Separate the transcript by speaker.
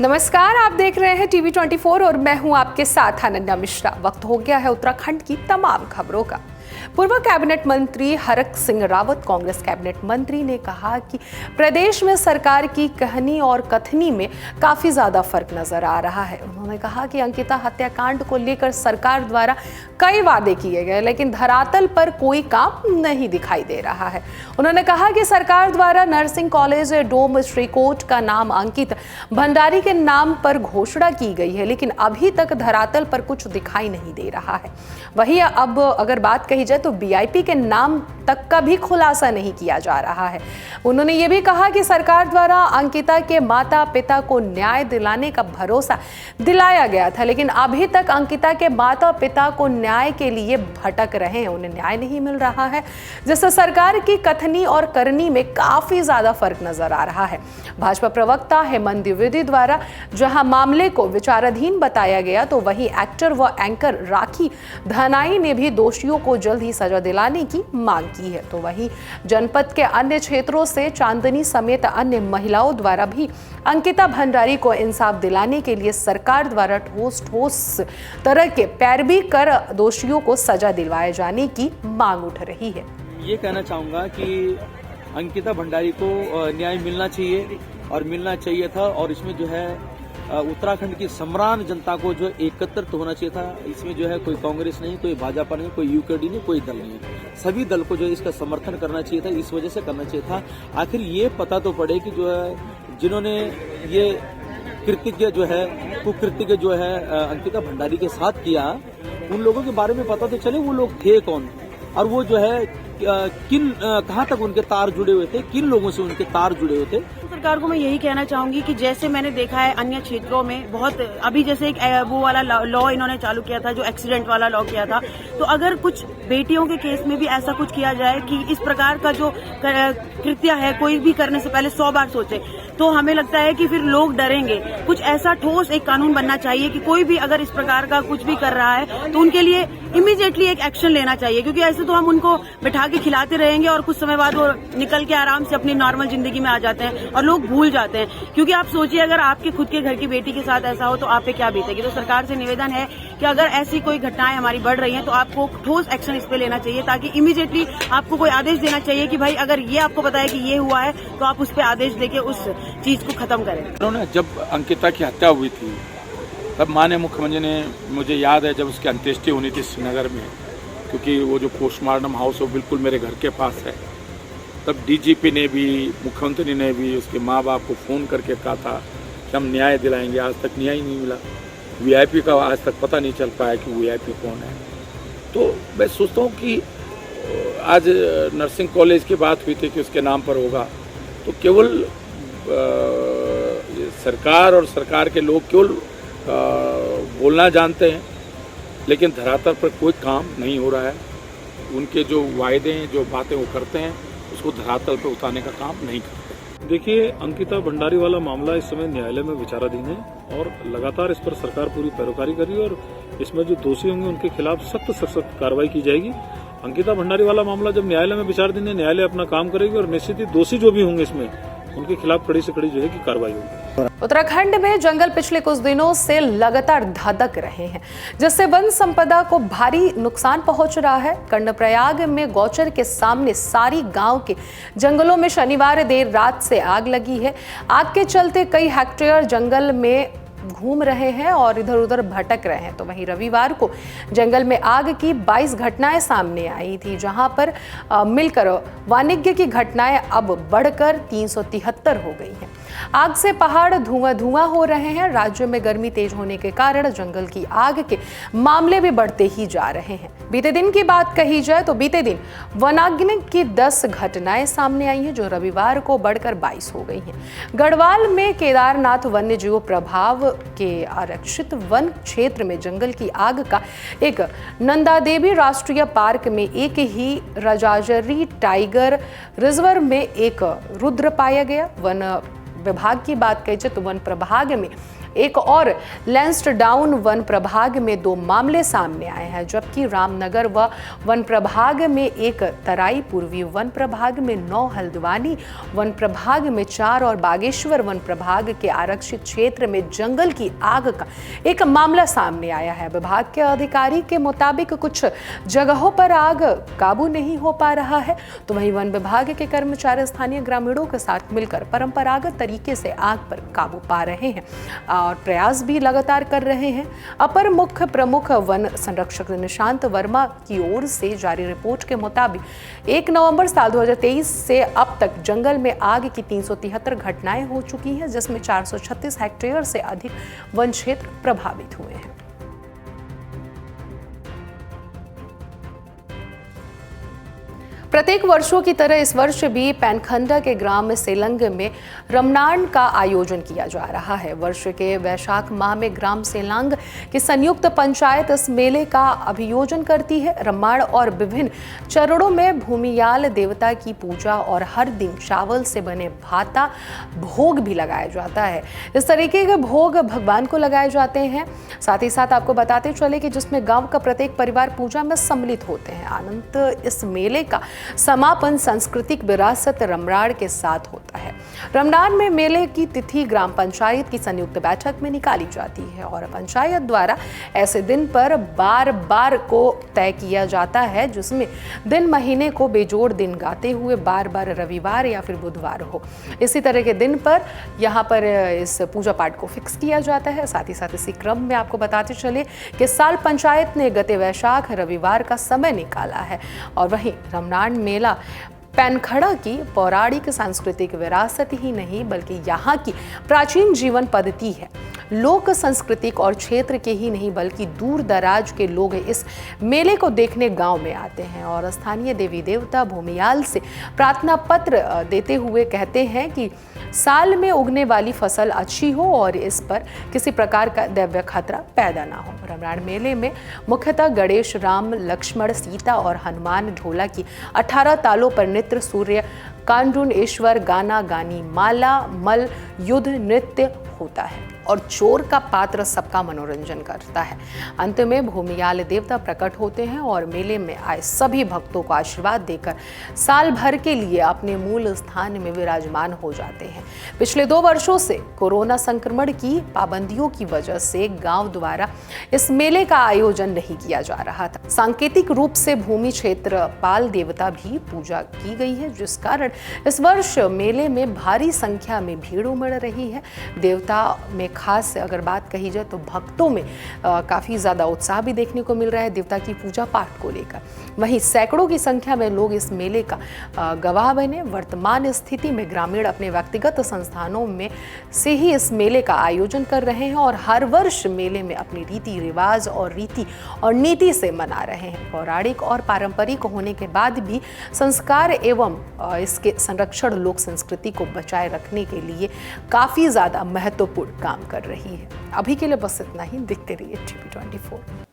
Speaker 1: नमस्कार, आप देख रहे हैं टीवी 24 और मैं हूं आपके साथ अनन्या मिश्रा। वक्त हो गया है उत्तराखंड की तमाम खबरों का। पूर्व कैबिनेट मंत्री हरक सिंह रावत, कांग्रेस कैबिनेट मंत्री, ने कहा कि प्रदेश में सरकार की कहनी और कथनी में काफी ज्यादा फर्क नजर आ रहा है। उन्होंने कहा कि अंकिता हत्याकांड को लेकर सरकार द्वारा कई वादे किए गए, लेकिन धरातल पर कोई काम नहीं दिखाई दे रहा है। उन्होंने कहा कि सरकार द्वारा नर्सिंग कॉलेज डोम श्रीकोट का नाम अंकित भंडारी के नाम पर घोषणा की गई है, लेकिन अभी तक धरातल पर कुछ दिखाई नहीं दे रहा है। वहीं अब अगर बात कही जाए तो वीआईपी के नाम तक का भी खुलासा नहीं किया जा रहा है। उन्होंने ये भी कहा कि सरकार द्वारा अंकिता के माता पिता को न्याय दिलाने का भरोसा दिलाया गया था, लेकिन अभी तक अंकिता के माता पिता को न्याय के लिए भटक रहे हैं, उन्हें न्याय नहीं मिल रहा है, जिससे सरकार की कथनी और करनी में काफी ज्यादा फर्क नजर आ रहा है। भाजपा प्रवक्ता हेमंत द्विवेदी द्वारा जहां मामले को विचाराधीन बताया गया, तो वहीं एक्टर व एंकर राखी धनाई ने भी दोषियों को जल्द ही सजा दिलाने की मांग की है। तो वहीं जनपद के अन्य क्षेत्रों से चांदनी समेत अन्य महिलाओं द्वारा भी अंकिता भंडारी को इंसाफ दिलाने के लिए सरकार द्वारा ठोस तरह के पैरवी कर दोषियों को सजा दिलवाए जाने की मांग उठ रही है।
Speaker 2: ये कहना चाहूंगा कि अंकिता भंडारी को न्याय मिलना चाहिए और मिलना चाहिए था, और इसमें जो है उत्तराखंड की सम्रान जनता को जो एकत्रित होना चाहिए था। इसमें जो है कोई कांग्रेस नहीं, कोई भाजपा नहीं, कोई यूकेडी नहीं, कोई दल नहीं, सभी दल को जो है इसका समर्थन करना चाहिए था। इस वजह से करना चाहिए था, आखिर ये पता तो पड़े कि जो है जिन्होंने ये कृत्य जो है कुकृत्य जो है अंकिता भंडारी के साथ किया, उन लोगों के बारे में पता तो चले वो लोग थे कौन, और वो जो है कहाँ तक उनके तार जुड़े हुए थे, किन लोगों से उनके तार जुड़े हुए थे।
Speaker 3: सरकार को मैं यही कहना चाहूंगी कि जैसे मैंने देखा है अन्य क्षेत्रों में बहुत, अभी जैसे एक वो वाला लॉ इन्होंने चालू किया था जो एक्सीडेंट वाला लॉ किया था, तो अगर कुछ बेटियों के केस में भी ऐसा कुछ किया जाए कि इस प्रकार का जो कृत्य है कोई भी करने से पहले 100 बार सोचे, तो हमें लगता है कि फिर लोग डरेंगे। कुछ ऐसा ठोस एक कानून बनना चाहिए कि कोई भी अगर इस प्रकार का कुछ भी कर रहा है तो उनके लिए इमीडिएटली एक एक्शन लेना चाहिए, क्योंकि ऐसे तो हम उनको बैठा के खिलाते रहेंगे और कुछ समय बाद वो निकल के आराम से अपनी नॉर्मल जिंदगी में आ जाते हैं और लोग भूल जाते हैं। क्योंकि आप सोचिए अगर आपके खुद के घर की बेटी के साथ ऐसा हो तो आप पे क्या बीतेगी। तो सरकार से निवेदन है कि अगर ऐसी कोई घटनाएं हमारी बढ़ रही हैं तो आपको ठोस एक्शन इस पे लेना चाहिए, ताकि इमीडिएटली आपको कोई आदेश देना चाहिए कि भाई अगर ये आपको पता है कि ये हुआ है तो आप उस पर आदेश देके उस चीज को खत्म करें।
Speaker 4: उन्होंने जब अंकिता की हत्या हुई थी तब माननीय मुख्यमंत्री ने, मुझे याद है जब उसकी अंत्येष्टि होनी थी श्रीनगर में, क्योंकि वो जो पोस्टमार्टम हाउस वो बिल्कुल मेरे घर के पास है, तब डीजीपी ने भी, मुख्यमंत्री ने भी उसके माँ बाप को फ़ोन करके कहा था कि हम न्याय दिलाएंगे। आज तक न्याय नहीं मिला। वीआईपी का आज तक पता नहीं चल पाया कि वीआईपी कौन है। तो मैं सोचता हूँ कि आज नर्सिंग कॉलेज की बात हुई थी कि उसके नाम पर होगा, तो केवल सरकार और सरकार के लोग केवल बोलना जानते हैं, लेकिन धरातल पर कोई काम नहीं हो रहा है। उनके जो वायदे हैं, जो बातें वो करते हैं, उसको धरातल पर उतारने का काम नहीं करते।
Speaker 5: देखिए, अंकिता भंडारी वाला मामला इस समय न्यायालय में विचाराधीन है और लगातार इस पर सरकार पूरी पैरोकारी कर रही है, और इसमें जो दोषी होंगे उनके खिलाफ सख्त से सख्त कार्रवाई की जाएगी। अंकिता भंडारी वाला मामला जब न्यायालय में विचाराधीन है, न्यायालय अपना काम करेगी और निश्चित ही दोषी जो भी होंगे इसमें उनके खिलाफ कड़ी से कड़ी जो है कि कार्रवाई होगी।
Speaker 1: उत्तराखंड में जंगल पिछले कुछ दिनों से लगातार धधक रहे हैं, जिससे वन संपदा को भारी नुकसान पहुंच रहा है। कर्णप्रयाग में गौचर के सामने सारी गांव के जंगलों में शनिवार देर रात से आग लगी है। आग के चलते कई हेक्टेयर जंगल में घूम रहे हैं और इधर उधर भटक रहे हैं। तो वहीं रविवार को जंगल में आग की 22 घटनाएं सामने आई थी, जहां पर मिलकर वाणिज्य की घटनाएं अब बढ़कर 373 हो गई हैं। आग से पहाड़ धुआं हो रहे हैं। राज्य में गर्मी तेज होने के कारण जंगल की आग के मामले भी बढ़ते ही जा रहे हैं। बीते दिन की बात कही जाए तो बीते दिन वनाग्नि की 10 घटनाएं सामने आई हैं, जो रविवार को बढ़कर 22 हो गई हैं। गढ़वाल में केदारनाथ वन्य जीव प्रभाव के आरक्षित वन क्षेत्र में जंगल की आग का एक नंदादेवी राष्ट्रीय पार्क में एक ही रजाजरी टाइगर रिजर्व में एक रुद्र पाया गया। वन विभाग की बात कही जाए तो वन प्रभाग में एक और लैंसडाउन वन प्रभाग में 2 मामले सामने आए हैं, जबकि रामनगर वन प्रभाग में 1, तराई पूर्वी वन प्रभाग में 9, हल्द्वानी वन प्रभाग में 4 और बागेश्वर वन प्रभाग के आरक्षित क्षेत्र में जंगल की आग का एक मामला सामने आया है। विभाग के अधिकारी के मुताबिक कुछ जगहों पर आग काबू नहीं हो पा रहा है, तो वहीं वन विभाग के कर्मचारी स्थानीय ग्रामीणों के साथ मिलकर परंपरागत तरीके से आग पर काबू पा रहे हैं और प्रयास भी लगातार कर रहे हैं। अपर मुख्य प्रमुख वन संरक्षक निशांत वर्मा की ओर से जारी रिपोर्ट के मुताबिक 1 नवंबर साल 2023 से अब तक जंगल में आग की 373 घटनाएं हो चुकी हैं, जिसमें 436 हेक्टेयर से अधिक वन क्षेत्र प्रभावित हुए हैं। प्रत्येक वर्षों की तरह इस वर्ष भी पैनखंडा के ग्राम सेलंग में रमनान का आयोजन किया जा रहा है। वर्ष के वैशाख माह में ग्राम सेलंग की संयुक्त पंचायत इस मेले का अभियोजन करती है। रमनान और विभिन्न चरणों में भूमियाल देवता की पूजा और हर दिन चावल से बने भाता भोग भी लगाया जाता है। इस तरीके के भोग भगवान को लगाए जाते हैं। साथ ही साथ आपको बताते चले कि जिसमें गांव का प्रत्येक परिवार पूजा में सम्मिलित होते हैं। अनंत इस मेले का समापन सांस्कृतिक विरासत रमनान के साथ होता है। रमनान में मेले की तिथि ग्राम पंचायत की संयुक्त बैठक में निकाली जाती है और पंचायत द्वारा ऐसे दिन पर बार को तय किया जाता है, जिसमें दिन महीने को बेजोड़ दिन गाते हुए बार रविवार या फिर बुधवार हो। इसी तरह के दिन पर यहाँ पर इस पूजा पाठ को फिक्स किया जाता है। साथ ही साथ इसी क्रम में आपको बताते चले कि साल पंचायत ने गते वैशाख रविवार का समय निकाला है और वहीं रमनान मेला पैनखड़ा की पौराणिक सांस्कृतिक विरासत ही नहीं बल्कि यहाँ की प्राचीन जीवन पद्धति है। लोक सांस्कृतिक और क्षेत्र के ही नहीं बल्कि दूर दराज के लोग इस मेले को देखने गांव में आते हैं और स्थानीय देवी देवता भूमियाल से प्रार्थना पत्र देते हुए कहते हैं कि साल में उगने वाली फसल अच्छी हो और इस पर किसी प्रकार का दैव्य खतरा पैदा ना हो। रमनान मेले में मुख्यतः गणेश, राम, लक्ष्मण, सीता और हनुमान ढोला की 18 तालों पर नृत्य, सूर्य कांडून, ईश्वर, गाना गानी, माला मल, युद्ध नृत्य होता है और चोर का पात्र सबका मनोरंजन करता है। अंत में भूमियाल देवता प्रकट होते हैं और मेले में आए सभी भक्तों को आशीर्वाद देकर साल भर के लिए अपने मूल स्थान में विराजमान हो जाते हैं। पिछले 2 वर्षों से कोरोना संक्रमण की पाबंदियों की वजह से गांव द्वारा इस मेले का आयोजन नहीं किया जा रहा था। सांकेतिक रूप से भूमि क्षेत्र पाल देवता भी पूजा की गई है, जिस कारण इस वर्ष मेले में भारी संख्या में भीड़ उमड़ रही है। देवता में खास अगर बात कही जाए तो भक्तों में काफ़ी ज़्यादा उत्साह भी देखने को मिल रहा है देवता की पूजा पाठ को लेकर। वहीं सैकड़ों की संख्या में लोग इस मेले का गवाह बने। वर्तमान स्थिति में ग्रामीण अपने व्यक्तिगत संस्थानों में से ही इस मेले का आयोजन कर रहे हैं और हर वर्ष मेले में अपनी रीति रिवाज और रीति और नीति से मना रहे हैं। पौराणिक और पारंपरिक होने के बाद भी संस्कार एवं इसके संरक्षण लोक संस्कृति को बचाए रखने के लिए काफ़ी ज़्यादा महत्वपूर्ण काम कर रही है। अभी के लिए बस इतना ही। देखते रहिए TV24।